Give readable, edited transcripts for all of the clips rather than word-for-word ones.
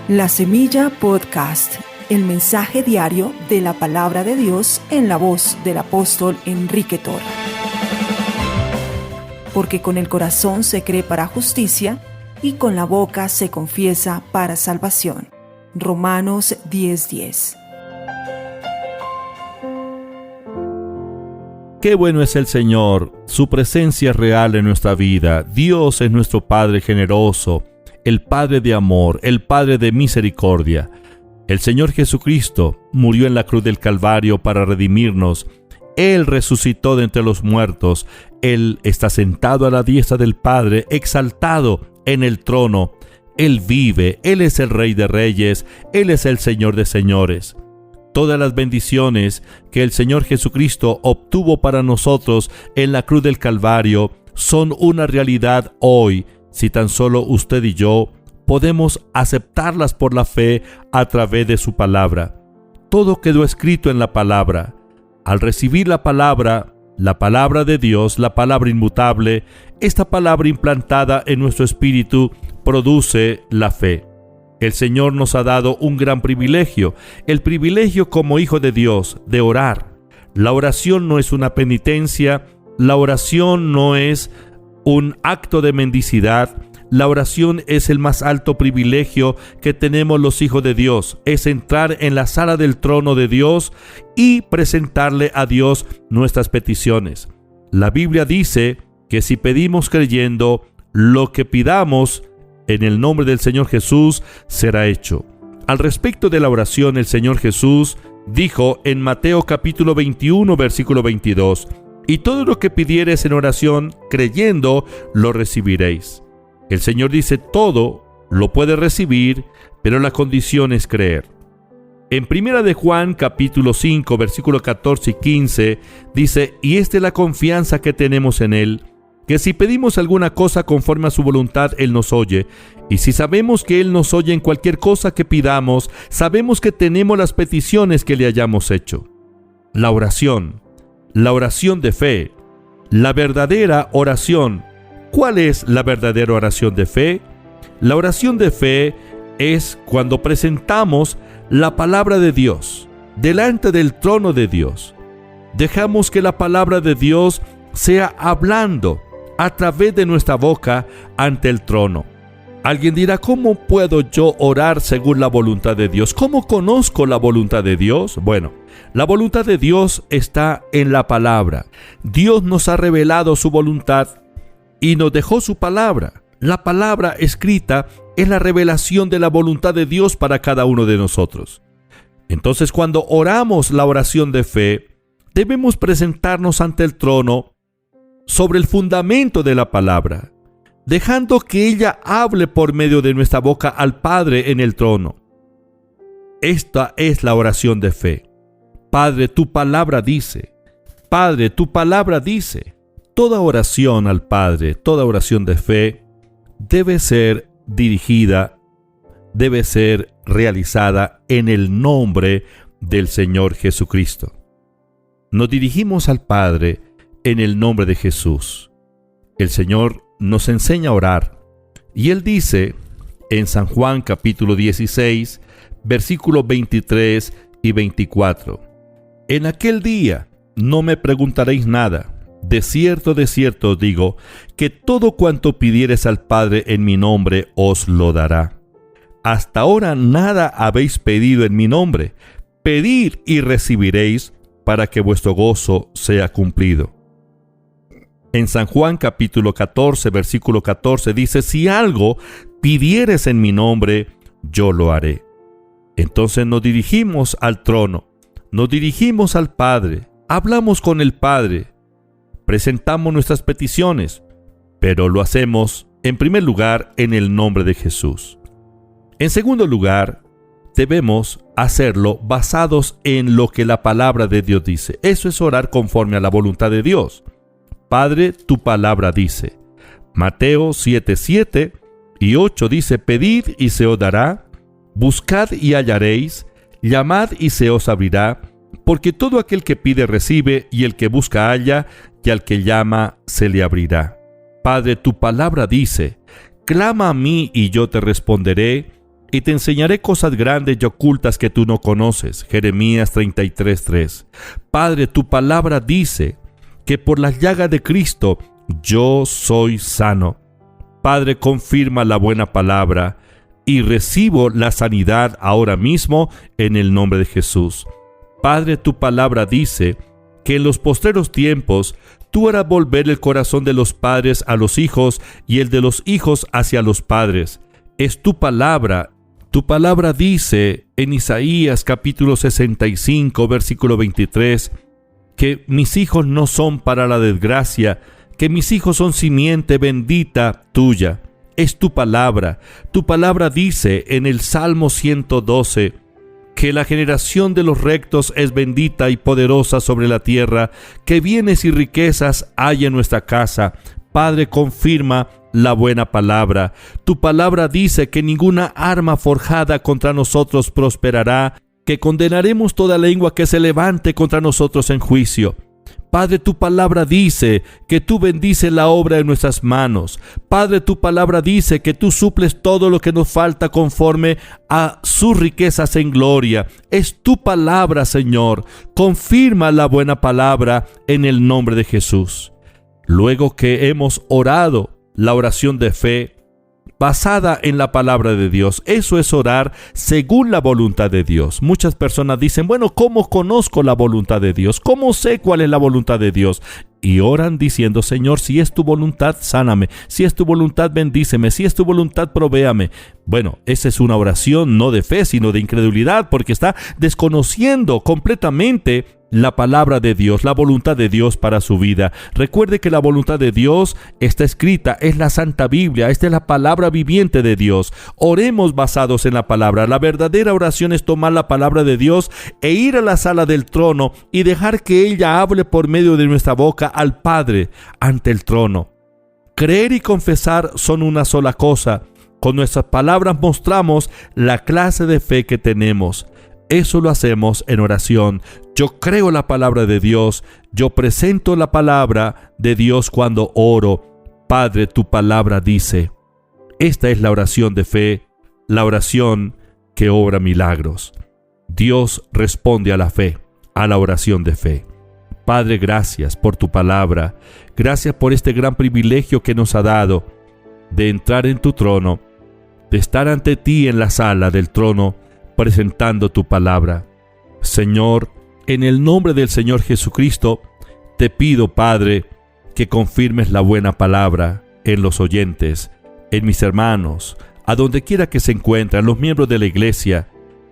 La Semilla Podcast, el mensaje diario de la palabra de Dios en la voz del apóstol Enrique Torres. Porque con el corazón se cree para justicia y con la boca se confiesa para salvación. Romanos 10:10. Qué bueno es el Señor, su presencia es real en nuestra vida. Dios es nuestro Padre generoso, el Padre de amor, el Padre de misericordia. El Señor Jesucristo murió en la cruz del Calvario para redimirnos. Él resucitó de entre los muertos. Él está sentado a la diestra del Padre, exaltado en el trono. Él vive, Él es el Rey de Reyes, Él es el Señor de Señores. Todas las bendiciones que el Señor Jesucristo obtuvo para nosotros en la cruz del Calvario son una realidad hoy, si tan solo usted y yo podemos aceptarlas por la fe a través de su palabra. Todo quedó escrito en la palabra. Al recibir la palabra de Dios, la palabra inmutable, esta palabra implantada en nuestro espíritu produce la fe. El Señor nos ha dado un gran privilegio, el privilegio como hijo de Dios, de orar. La oración no es una penitencia, la oración no es un acto de mendicidad. La oración es el más alto privilegio que tenemos los hijos de Dios. Es entrar en la sala del trono de Dios y presentarle a Dios nuestras peticiones. La Biblia dice que si pedimos creyendo, lo que pidamos en el nombre del Señor Jesús será hecho. Al respecto de la oración, el Señor Jesús dijo en Mateo capítulo 21, versículo 22, «Y todo lo que pidiereis en oración, creyendo, lo recibiréis». El Señor dice todo lo puede recibir, pero la condición es creer. En 1 de Juan capítulo 5, versículo 14 y 15, dice, «Y esta es la confianza que tenemos en Él, que si pedimos alguna cosa conforme a su voluntad, Él nos oye. Y si sabemos que Él nos oye en cualquier cosa que pidamos, sabemos que tenemos las peticiones que le hayamos hecho». La oración de fe, la verdadera oración. ¿Cuál es la verdadera oración de fe? La oración de fe es cuando presentamos la palabra de Dios delante del trono de Dios. Dejamos que la palabra de Dios sea hablando a través de nuestra boca ante el trono. Alguien dirá, ¿cómo puedo yo orar según la voluntad de Dios? ¿Cómo conozco la voluntad de Dios? Bueno, la voluntad de Dios está en la palabra. Dios nos ha revelado su voluntad y nos dejó su palabra. La palabra escrita es la revelación de la voluntad de Dios para cada uno de nosotros. Entonces, cuando oramos la oración de fe, debemos presentarnos ante el trono sobre el fundamento de la palabra, dejando que ella hable por medio de nuestra boca al Padre en el trono. Esta es la oración de fe. Padre, tu palabra dice. Padre, tu palabra dice. Toda oración al Padre, toda oración de fe, debe ser dirigida, debe ser realizada en el nombre del Señor Jesucristo. Nos dirigimos al Padre en el nombre de Jesús. El Señor nos enseña a orar. Y Él dice en San Juan capítulo 16, versículos 23 y 24, «En aquel día no me preguntaréis nada. De cierto os digo, que todo cuanto pidiereis al Padre en mi nombre os lo dará. Hasta ahora nada habéis pedido en mi nombre. Pedid y recibiréis, para que vuestro gozo sea cumplido». En San Juan capítulo 14, versículo 14 dice, «Si algo pidieres en mi nombre, yo lo haré». Entonces nos dirigimos al trono, nos dirigimos al Padre, hablamos con el Padre, presentamos nuestras peticiones, pero lo hacemos, en primer lugar, en el nombre de Jesús. En segundo lugar, debemos hacerlo basados en lo que la palabra de Dios dice. Eso es orar conforme a la voluntad de Dios. Padre, tu palabra dice. Mateo 7:7 y 8 dice, «Pedid y se os dará, buscad y hallaréis, llamad y se os abrirá, porque todo aquel que pide recibe, y el que busca halla, y al que llama se le abrirá». Padre, tu palabra dice, «Clama a mí y yo te responderé y te enseñaré cosas grandes y ocultas que tú no conoces. Jeremías 33:3. Padre, tu palabra dice que por las llagas de Cristo yo soy sano. Padre, confirma la buena palabra y recibo la sanidad ahora mismo en el nombre de Jesús. Padre, tu palabra dice que en los postreros tiempos tú harás volver el corazón de los padres a los hijos y el de los hijos hacia los padres. Es tu palabra. Tu palabra dice en Isaías capítulo 65, versículo 23, que mis hijos no son para la desgracia, que mis hijos son simiente bendita tuya. Es tu palabra. Tu palabra dice en el Salmo 112 que la generación de los rectos es bendita y poderosa sobre la tierra, que bienes y riquezas hay en nuestra casa. Padre, confirma la buena palabra. Tu palabra dice que ninguna arma forjada contra nosotros prosperará, que condenaremos toda lengua que se levante contra nosotros en juicio. Padre, tu palabra dice que tú bendices la obra de nuestras manos. Padre, tu palabra dice que tú suples todo lo que nos falta conforme a sus riquezas en gloria. Es tu palabra, Señor. Confirma la buena palabra en el nombre de Jesús. Luego que hemos orado la oración de fe basada en la palabra de Dios, eso es orar según la voluntad de Dios. Muchas personas dicen, bueno, ¿cómo conozco la voluntad de Dios? ¿Cómo sé cuál es la voluntad de Dios? Y oran diciendo, Señor, si es tu voluntad, sáname. Si es tu voluntad, bendíceme. Si es tu voluntad, provéame. Bueno, esa es una oración no de fe, sino de incredulidad, porque está desconociendo completamente la palabra de Dios, la voluntad de Dios para su vida. Recuerde que la voluntad de Dios está escrita, es la Santa Biblia, esta es la palabra viviente de Dios. Oremos basados en la palabra. La verdadera oración es tomar la palabra de Dios e ir a la sala del trono y dejar que ella hable por medio de nuestra boca al Padre ante el trono. Creer y confesar son una sola cosa. Con nuestras palabras mostramos la clase de fe que tenemos. Eso lo hacemos en oración. Yo creo la palabra de Dios. Yo presento la palabra de Dios cuando oro. Padre, tu palabra dice. Esta es la oración de fe, la oración que obra milagros. Dios responde a la fe, a la oración de fe. Padre, gracias por tu palabra. Gracias por este gran privilegio que nos ha dado de entrar en tu trono, de estar ante ti en la sala del trono, presentando tu palabra. Señor, en el nombre del Señor Jesucristo, te pido, Padre, que confirmes la buena palabra en los oyentes, en mis hermanos, a donde quiera que se encuentren, los miembros de la iglesia,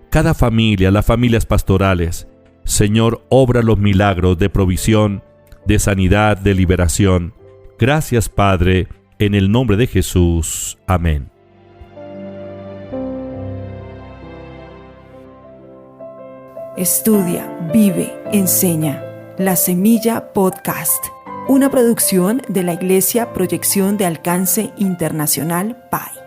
cada familia, las familias pastorales. Señor, obra los milagros de provisión, de sanidad, de liberación. Gracias, Padre, en el nombre de Jesús. Amén. Estudia, vive, enseña. La Semilla Podcast, una producción de la Iglesia Proyección de Alcance Internacional PAI.